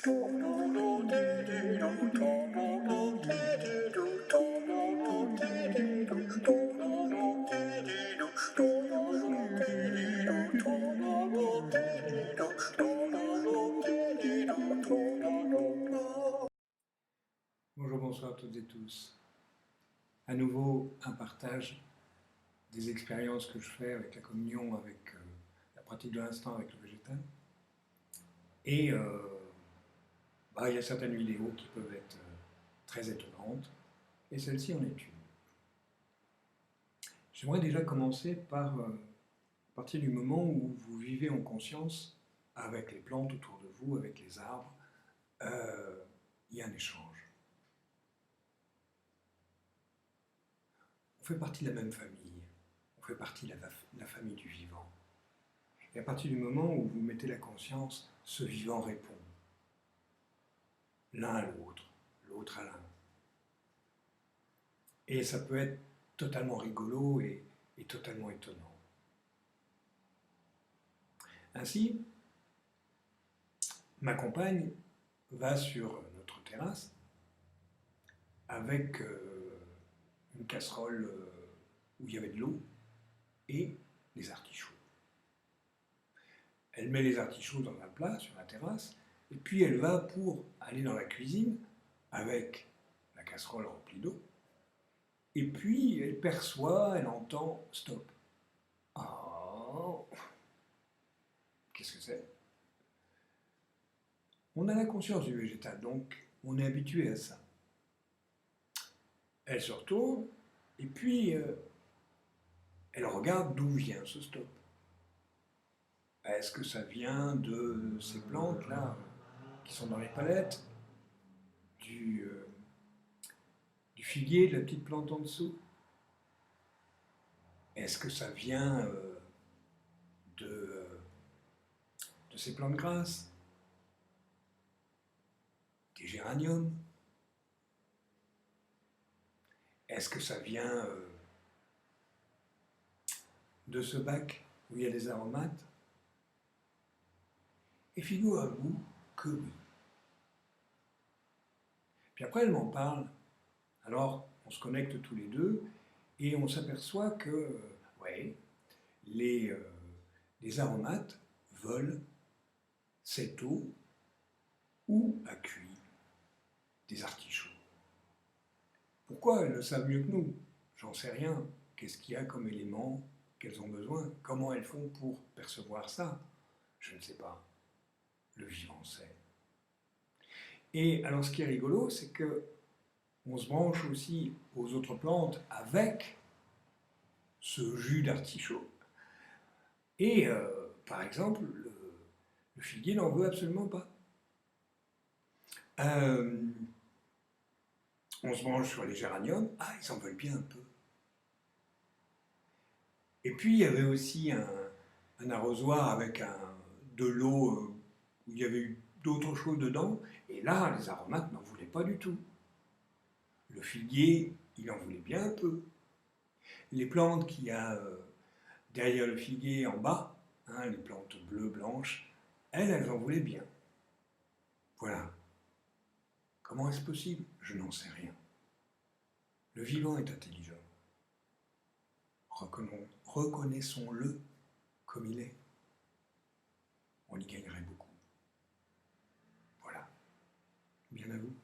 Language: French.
Bonjour, bonsoir à toutes et tous. À nouveau, un partage des expériences que je fais avec la communion, avec la pratique de l'instant avec le végétal. Et il y a certaines vidéos qui peuvent être très étonnantes, et celle-ci en est une. J'aimerais déjà commencer par partir du moment où vous vivez en conscience avec les plantes autour de vous, avec les arbres, il y a un échange. On fait partie de la même famille, on fait partie de la famille du vivant. Et à partir du moment où vous mettez la conscience, ce vivant répond. L'un à l'autre, l'autre à l'un. Et ça peut être totalement rigolo et totalement étonnant. Ainsi, ma compagne va sur notre terrasse avec une casserole où il y avait de l'eau et des artichauts. Elle met les artichauts dans un plat sur la terrasse et puis elle va pour aller dans la cuisine avec la casserole remplie d'eau. Et puis elle perçoit, elle entend « stop ». Oh, qu'est-ce que c'est? On a la conscience du végétal, donc on est habitué à ça. Elle se retourne et puis elle regarde d'où vient ce stop. Est-ce que ça vient de ces plantes-là qui sont dans les palettes, du figuier, de la petite plante en dessous? Est-ce que ça vient de ces plantes grasses, des géraniums? Est-ce que ça vient de ce bac où il y a des aromates? Et figurez-vous que oui. Puis après, elle m'en parle. Alors, on se connecte tous les deux et on s'aperçoit que, ouais, les aromates veulent cette eau où a cuit des artichauts. Pourquoi elles le savent mieux que nous? J'en sais rien. Qu'est-ce qu'il y a comme éléments qu'elles ont besoin? Comment elles font pour percevoir ça? Je ne sais pas. Le vivant sait. Et alors ce qui est rigolo, c'est que on se branche aussi aux autres plantes avec ce jus d'artichaut. Et par exemple, le figuier n'en veut absolument pas. On se branche sur les géraniums, ah, ils s'en veulent bien un peu. Et puis il y avait aussi un arrosoir avec de l'eau où il y avait eu d'autres choses dedans, et là, les aromates n'en voulaient pas du tout. Le figuier, il en voulait bien un peu. Les plantes qu'il y a derrière le figuier en bas, hein, les plantes bleues, blanches, elles en voulaient bien. Voilà. Comment est-ce possible? Je n'en sais rien. Le vivant est intelligent. Reconnaissons-le comme il est. On y gagnerait beaucoup. Voilà. Bien à vous.